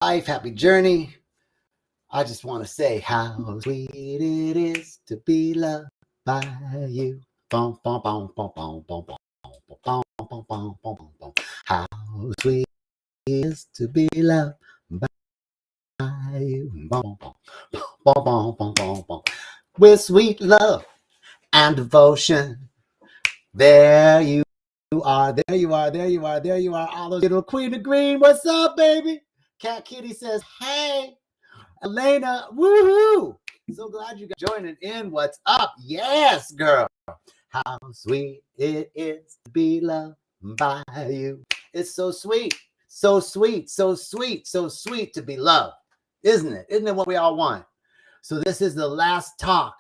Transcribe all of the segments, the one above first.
life, happy journey. I just want to say how sweet it is to be loved by you. Bum, bum, bum, bum, bum, bum, bum, bum, bum, bum, bum, bum. How sweet it is to be loved by you. Bum, bum, bum, bum, bum, bum, bum. With sweet love and devotion. There you are, there you are, there you are, there you are. All those little Queen of Green. What's up, baby? Cat Kitty says, hey. Elena, woohoo! So glad you guys joining in. What's up? Yes, girl. How sweet it is to be loved by you. It's so sweet, so sweet, so sweet, so sweet to be loved, isn't it? Isn't it what we all want? So this is the last talk.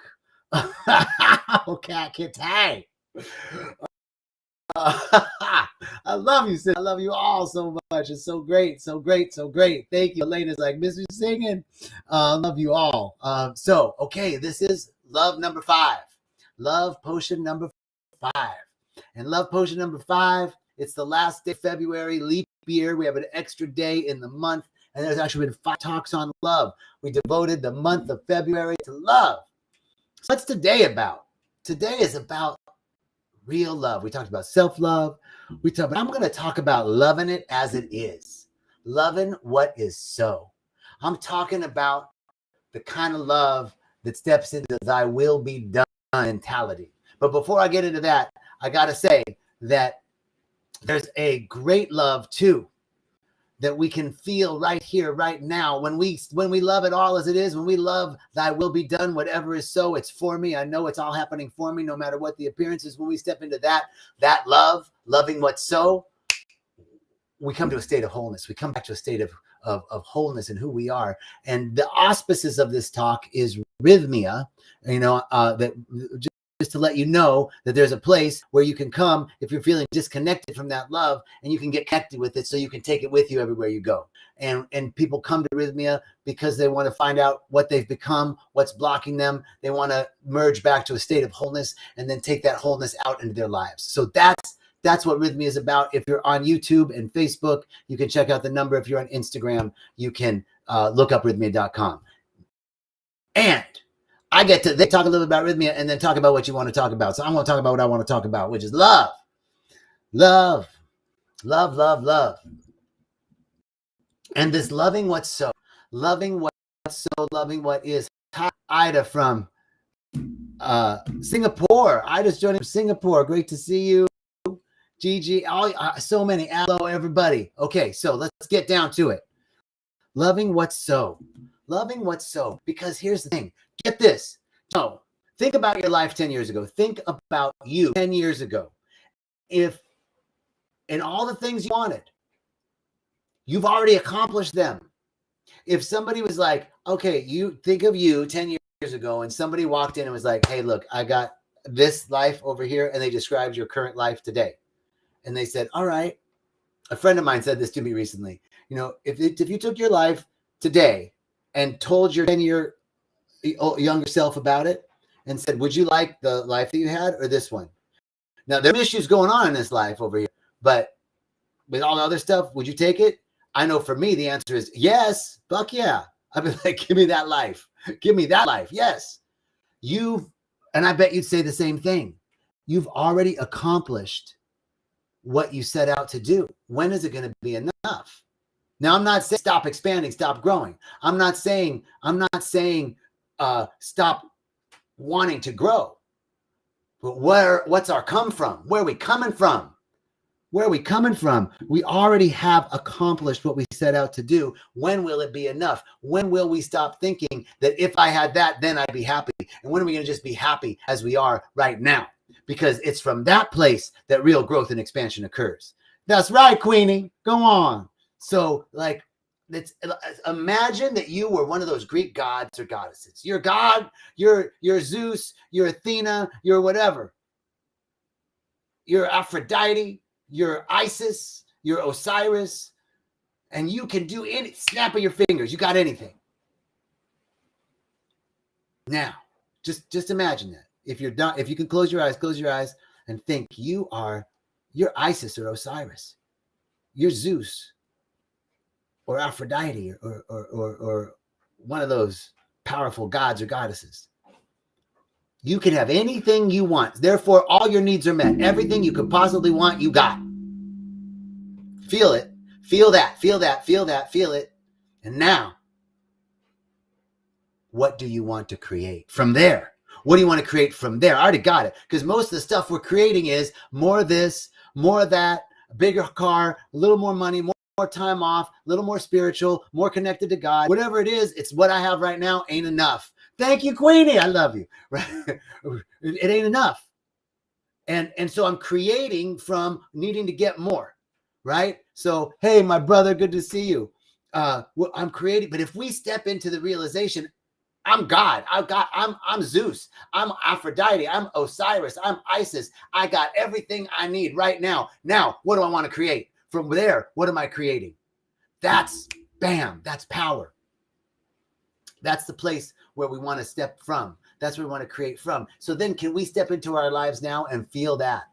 Okay, Kitty. I love you, sis. I love you all so much. It's so great, so great, so great. Thank you. Elena's like, miss you singing. Love you all. Okay, this is love number 5. Love potion number 5. And love potion number 5, it's the last day of February, leap year. We have an extra day in the month. And there's actually been 5 talks on love. We devoted the month of February to love. So what's today about? Today is about real love. We talked about self-love. I'm going to talk about loving it as it is. Loving what is so. I'm talking about the kind of love that steps into thy will be done mentality. But before I get into that, I got to say that there's a great love too that we can feel right here, right now. When we love it all as it is, when we love thy will be done, whatever is so, it's for me. I know it's all happening for me, no matter what the appearance is. When we step into that love, loving what's so, we come to a state of wholeness. We come back to a state of wholeness in who we are. And the auspices of this talk is rythmia, that just to let you know that there's a place where you can come if you're feeling disconnected from that love, and you can get connected with it so you can take it with you everywhere you go. And people come to rythmia because they want to find out what they've become, what's blocking them. They want to merge back to a state of wholeness and then take that wholeness out into their lives. So that's what rythmia is about. If you're on YouTube and Facebook, you can check out the number. If you're on Instagram, you can look up rythmia.com. And they talk a little bit about rythmia and then talk about what you want to talk about. So I'm going to talk about what I want to talk about, which is love. Love, love, love, love. And this loving what's so, loving what's so, loving what is. Hi, Ida from Singapore. Ida's joining from Singapore. Great to see you. Gigi, so many. Hello, everybody. Okay, so let's get down to it. Loving what's so. Loving what's so. Because here's the thing. Get this. No, think about your life 10 years ago. Think about you 10 years ago. If in all the things you wanted, you've already accomplished them. If somebody was like, okay, you think of you 10 years ago, and somebody walked in and was like, hey, look, I got this life over here, and they described your current life today. And they said, all right. A friend of mine said this to me recently. If you took your life today and told your 10-year younger self about it and said, would you like the life that you had or this one? Now, there are issues going on in this life over here, but with all the other stuff, would you take it? I know for me, the answer is yes. Fuck yeah. I'd be like, give me that life. Give me that life. Yes. And I bet you'd say the same thing. You've already accomplished what you set out to do. When is it going to be enough? Now, I'm not saying stop expanding, stop growing. I'm not saying stop wanting to grow. But what's our come from? Where are we coming from? Where are we coming from? We already have accomplished what we set out to do. When will it be enough? When will we stop thinking that if I had that, then I'd be happy? And when are we going to just be happy as we are right now? Because it's from that place that real growth and expansion occurs. That's right, Queenie. Go on. So, imagine that you were one of those Greek gods or goddesses. You're God, you're Zeus, you're Athena, you're whatever. You're Aphrodite, you're Isis, you're Osiris, and you can do any snap of your fingers. You got anything. Now, just imagine that. If you're done, if you can close your eyes and think you're Isis or Osiris. You're Zeus or Aphrodite or one of those powerful gods or goddesses. You can have anything you want. Therefore, all your needs are met. Everything you could possibly want, you got. Feel it. Feel that. Feel that. Feel that. Feel it. And now, what do you want to create from there? What do you want to create from there? I already got it. Because most of the stuff we're creating is more of this, more of that, a bigger car, a little more money, more time off, a little more spiritual, more connected to God. Whatever it is, it's what I have right now ain't enough. Thank you, Queenie. I love you. It ain't enough. And so I'm creating from needing to get more, right? So, hey, my brother, good to see you. I'm creating, but if we step into the realization, I'm God. I'm Zeus. I'm Aphrodite. I'm Osiris. I'm Isis. I got everything I need right now. Now, what do I want to create? From there, what am I creating? That's bam. That's power. That's the place where we want to step from. That's where we want to create from. So then can we step into our lives now and feel that?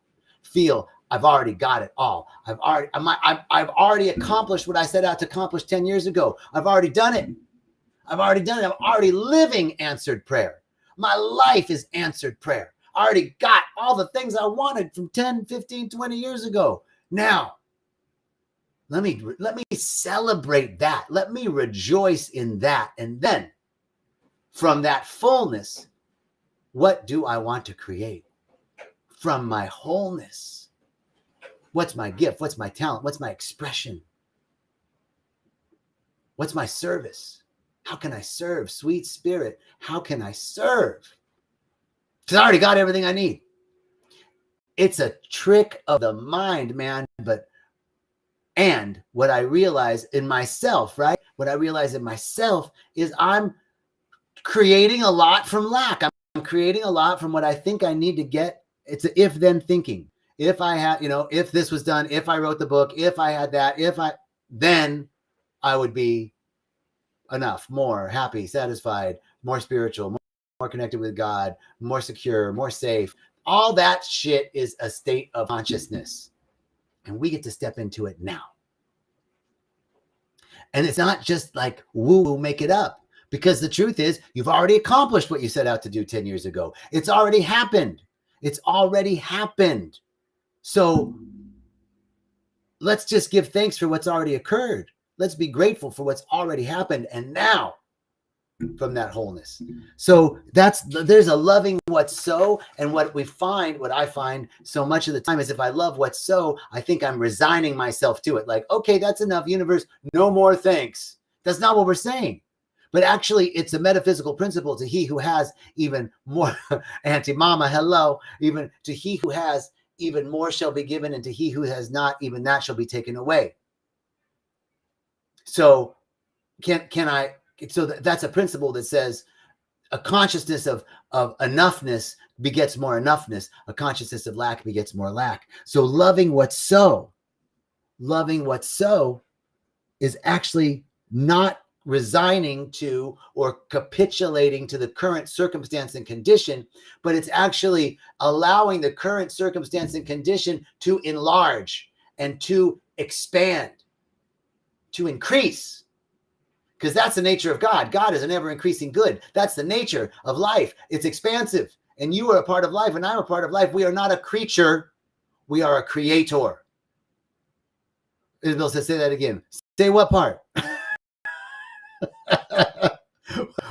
Feel, I've already got it all. I've already accomplished what I set out to accomplish 10 years ago. I've already done it. I've already done it. I'm already living answered prayer. My life is answered prayer. I already got all the things I wanted from 10, 15, 20 years ago. Now, let me celebrate that. Let me rejoice in that. And then from that fullness, what do I want to create? From my wholeness. What's my gift? What's my talent? What's my expression? What's my service? How can I serve? Sweet Spirit, how can I serve? Because I already got everything I need. It's a trick of the mind, man. And what I realize in myself, right? What I realize in myself is I'm creating a lot from lack. I'm creating a lot from what I think I need to get. It's an if-then thinking. If I had, if this was done, if I wrote the book, if I had that, then I would be enough, more happy, satisfied, more spiritual, more connected with God, more secure, more safe. All that shit is a state of consciousness. And we get to step into it now. And it's not just like woo, make it up. Because the truth is, you've already accomplished what you set out to do 10 years ago. It's already happened. It's already happened. So let's just give thanks for what's already occurred. Let's be grateful for what's already happened. And now, from that wholeness. So there's a loving what's so. And what I find so much of the time is if I love what's so, I think I'm resigning myself to it. Like, okay, that's enough, universe. No more thanks. That's not what we're saying. But actually, it's a metaphysical principle to he who has even more. Auntie Mama, hello. Even to he who has, even more shall be given. And to he who has not, even that shall be taken away. So that's a principle that says a consciousness of enoughness begets more enoughness. A consciousness of lack begets more lack. So loving what's so is actually not resigning to or capitulating to the current circumstance and condition, but it's actually allowing the current circumstance and condition to enlarge and to expand, to increase. Because that's the nature of God. God is an ever-increasing good. That's the nature of life. It's expansive. And you are a part of life, and I'm a part of life. We are not a creature. We are a creator. Isabel says, say that again. Say what part?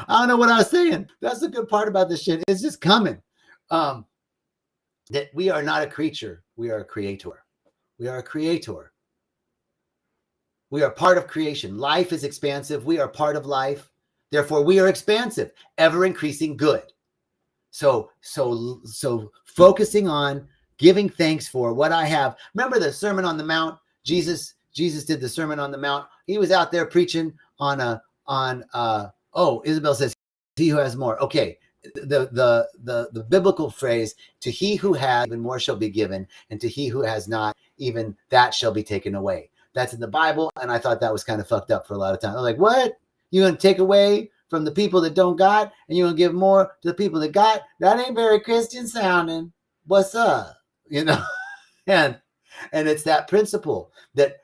I don't know what I was saying. That's the good part about this shit. It's just coming. That we are not a creature. We are a creator. We are a creator. We are part of creation. Life is expansive. We are part of life. Therefore, we are expansive, ever increasing good. So focusing on giving thanks for what I have. Remember the Sermon on the Mount? Jesus did the Sermon on the Mount. He was out there preaching Isabel says, he who has more. Okay. The biblical phrase, to he who has, even more shall be given, and to he who has not, even that shall be taken away. That's in the Bible, and I thought that was kind of fucked up for a lot of time. I was like, what? You gonna take away from the people that don't got, and you gonna give more to the people that got? That ain't very Christian sounding. What's up? And it's that principle that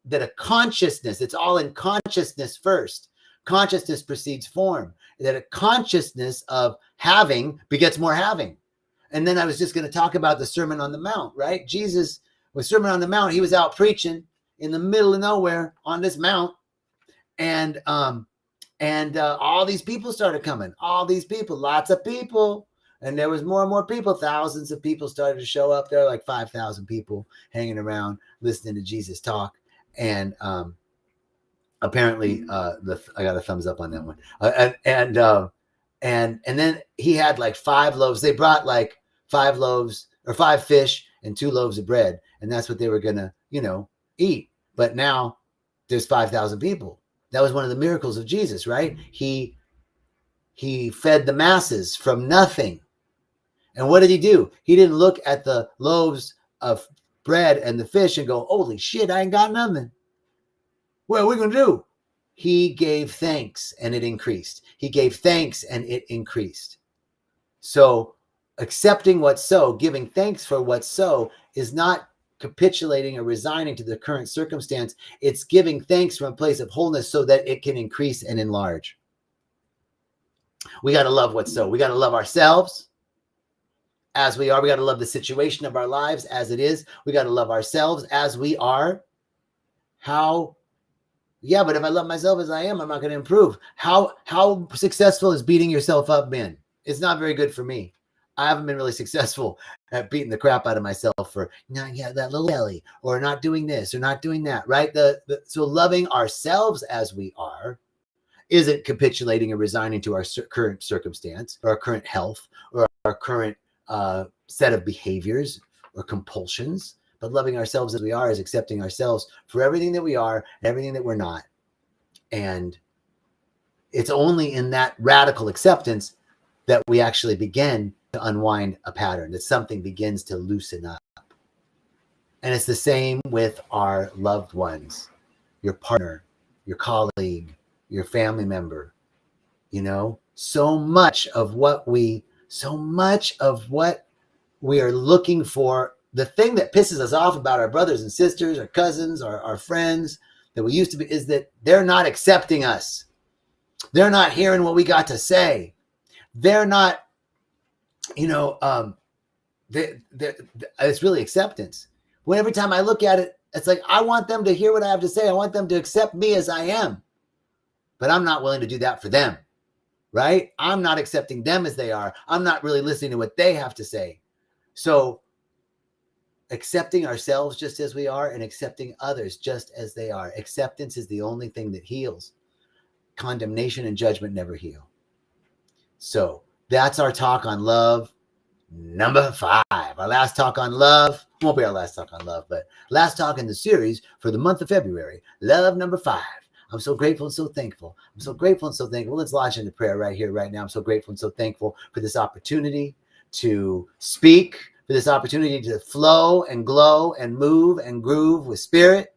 that a consciousness, it's all in consciousness first. Consciousness precedes form. That a consciousness of having begets more having. And then I was just going to talk about the Sermon on the Mount, right? Jesus was Sermon on the Mount. He was out preaching in the middle of nowhere on this mount. And all these people started coming. All these people, lots of people. And there was more and more people. Thousands of people started to show up there, like 5,000 people hanging around listening to Jesus talk. And apparently, I got a thumbs up on that one. And then he had like 5 loaves. They brought like 5 loaves or 5 fish and 2 loaves of bread, and that's what they were gonna, eat. But now there's 5,000 people. That was one of the miracles of Jesus, right? He fed the masses from nothing. And what did he do? He didn't look at the loaves of bread and the fish and go, holy shit, I ain't got nothing. What are we going to do? He gave thanks and it increased. He gave thanks and it increased. So accepting what's so, giving thanks for what's so, is not capitulating or resigning to the current circumstance. It's giving thanks from a place of wholeness so that it can increase and enlarge. We got to love what's so. We got to love ourselves as we are. We got to love the situation of our lives as it is. We got to love ourselves as we are. Yeah, but if I love myself as I am, I'm not going to improve. How successful has beating yourself up been? It's not very good for me. I haven't been really successful at beating the crap out of myself for that little belly, or not doing this or not doing that, right? So loving ourselves as we are isn't capitulating or resigning to our current circumstance or our current health or our current set of behaviors or compulsions. But loving ourselves as we are is accepting ourselves for everything that we are and everything that we're not. And it's only in that radical acceptance that we actually begin to unwind a pattern, that something begins to loosen up. And it's the same with our loved ones, your partner, your colleague, your family member. So much of what we are looking for, the thing that pisses us off about our brothers and sisters, our cousins, our friends that we used to be, is that they're not accepting us. They're not hearing what we got to say. They're not, it's really acceptance. When every time I look at it, it's like, I want them to hear what I have to say. I want them to accept me as I am. But I'm not willing to do that for them, right? I'm not accepting them as they are. I'm not really listening to what they have to say. So accepting ourselves just as we are and accepting others just as they are. Acceptance is the only thing that heals. Condemnation and judgment never heal. So that's our talk on love number 5. Our last talk on love won't be our last talk on love, but last talk in the series for the month of February. Love number 5. I'm so grateful and so thankful. I'm so grateful and so thankful. Let's launch into prayer right here, right now. I'm so grateful and so thankful for this opportunity to speak, for this opportunity to flow and glow and move and groove with spirit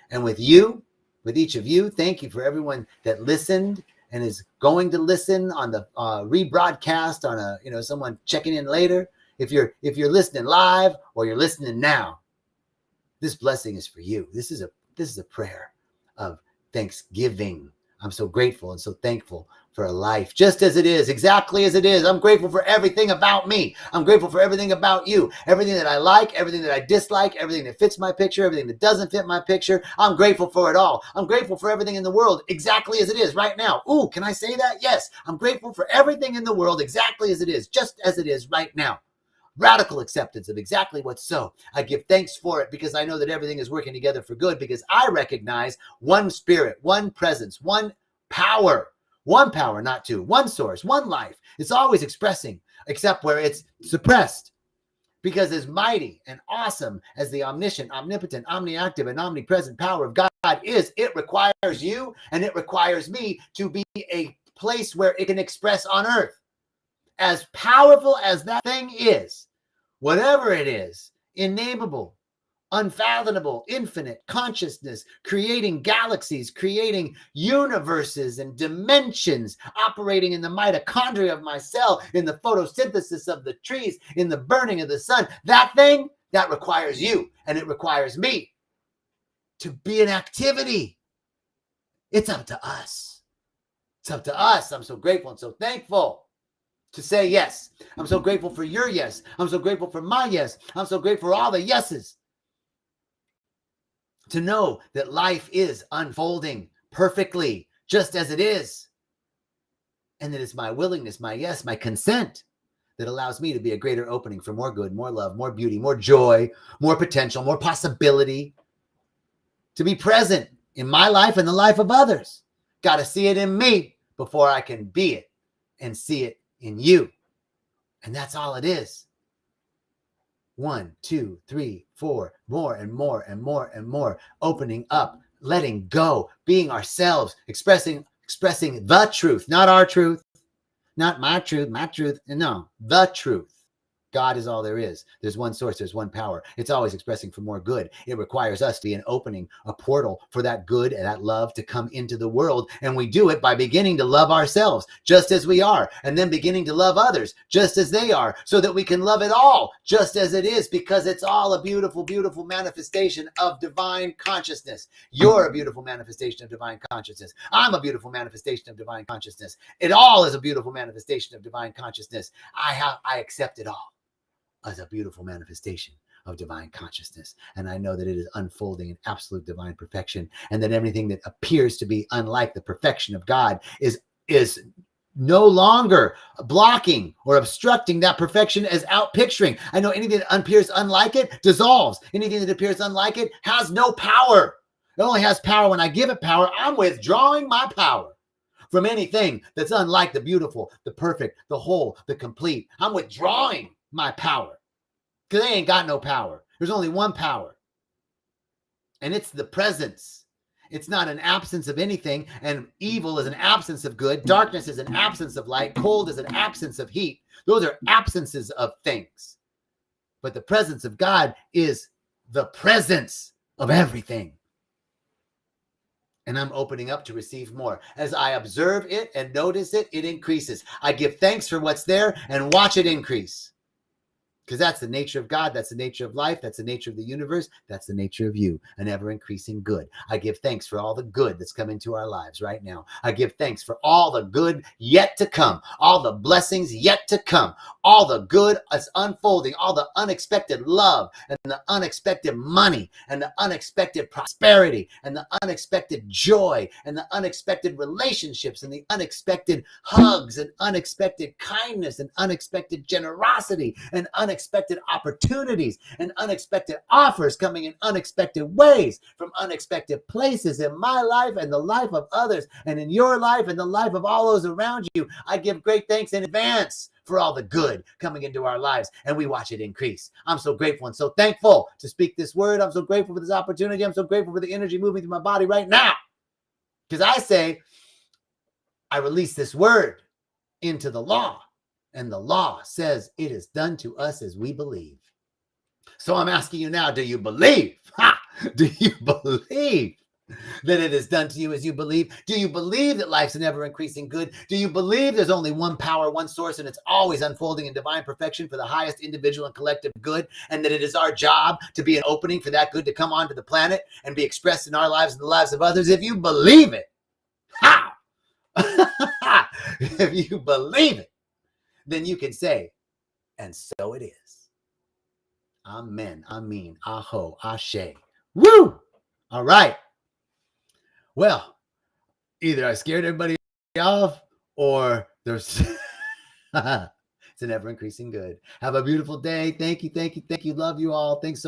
and with you, with each of you. Thank you for everyone that listened and is going to listen on the rebroadcast on someone checking in later. If you're listening live or you're listening now, this blessing is for you. This is a prayer of thanksgiving. I'm so grateful and so thankful for a life just as it is, exactly as it is. I'm grateful for everything about me. I'm grateful for everything about you, everything that I like, everything that I dislike, everything that fits my picture, everything that doesn't fit my picture. I'm grateful for it all. I'm grateful for everything in the world exactly as it is right now. Ooh, can I say that? Yes. I'm grateful for everything in the world exactly as it is, just as it is right now. Radical acceptance of exactly what's so. I give thanks for it because I know that everything is working together for good, because I recognize one spirit, one presence, one power, not two, one source, one life. It's always expressing, except where it's suppressed. Because as mighty and awesome as the omniscient, omnipotent, omniactive, and omnipresent power of God is, it requires you and it requires me to be a place where it can express on earth. As powerful as that thing is, whatever it is, innameable, unfathomable, infinite consciousness, creating galaxies, creating universes and dimensions, operating in the mitochondria of my cell, in the photosynthesis of the trees, in the burning of the sun, that thing, that requires you and it requires me to be an activity. It's up to us. It's up to us. I'm so grateful and so thankful to say yes. I'm so grateful for your yes. I'm so grateful for my yes. I'm so grateful for all the yeses. To know that life is unfolding perfectly, just as it is. And that it's my willingness, my yes, my consent that allows me to be a greater opening for more good, more love, more beauty, more joy, more potential, more possibility. To be present in my life and the life of others. Got to see it in me before I can be it and see it in you. And that's all it is. 1, 2, 3, 4, more and more and more and more. Opening up, letting go, being ourselves, expressing the truth, not our truth, not my truth, no, the truth. God is all there is. There's one source. There's one power. It's always expressing for more good. It requires us to be an opening, a portal for that good and that love to come into the world. And we do it by beginning to love ourselves just as we are, and then beginning to love others just as they are, so that we can love it all just as it is, because it's all a beautiful, beautiful manifestation of divine consciousness. You're a beautiful manifestation of divine consciousness. I'm a beautiful manifestation of divine consciousness. It all is a beautiful manifestation of divine consciousness. I accept it all as a beautiful manifestation of divine consciousness. And I know that it is unfolding in absolute divine perfection, and that everything that appears to be unlike the perfection of God is no longer blocking or obstructing that perfection as out picturing. I know anything that appears unlike it dissolves. Anything that appears unlike it has no power. It only has power when I give it power. I'm withdrawing my power from anything that's unlike the beautiful, the perfect, the whole, the complete. I'm withdrawing my power, because they ain't got no power. There's only one power, and it's the presence. It's not an absence of anything, and evil is an absence of good. Darkness is an absence of light. Cold is an absence of heat. Those are absences of things. But the presence of God is the presence of everything. And I'm opening up to receive more. As I observe it and notice it, it increases. I give thanks for what's there and watch it increase. Because that's the nature of God. That's the nature of life. That's the nature of the universe. That's the nature of you, an ever-increasing good. I give thanks for all the good that's come into our lives right now. I give thanks for all the good yet to come, all the blessings yet to come, all the good that's unfolding, all the unexpected love and the unexpected money and the unexpected prosperity and the unexpected joy and the unexpected relationships and the unexpected hugs and unexpected kindness and unexpected generosity and unexpected opportunities and unexpected offers coming in unexpected ways from unexpected places in my life and the life of others and in your life and the life of all those around you. I give great thanks in advance for all the good coming into our lives, and we watch it increase. I'm so grateful and so thankful to speak this word. I'm so grateful for this opportunity. I'm so grateful for the energy moving through my body right now, because I say I release this word into the law. And the law says it is done to us as we believe. So I'm asking you now, do you believe? Do you believe that it is done to you as you believe? Do you believe that life's an ever-increasing good? Do you believe there's only one power, one source, and it's always unfolding in divine perfection for the highest individual and collective good, and that it is our job to be an opening for that good to come onto the planet and be expressed in our lives and the lives of others? If you believe it, how? If you believe it, then you can say, and so it is. Amen. Amen. Aho. Ashe. Woo! All right. Well, either I scared everybody off or there's it's an ever increasing good. Have a beautiful day. Thank you. Thank you. Thank you. Love you all. Thanks so much.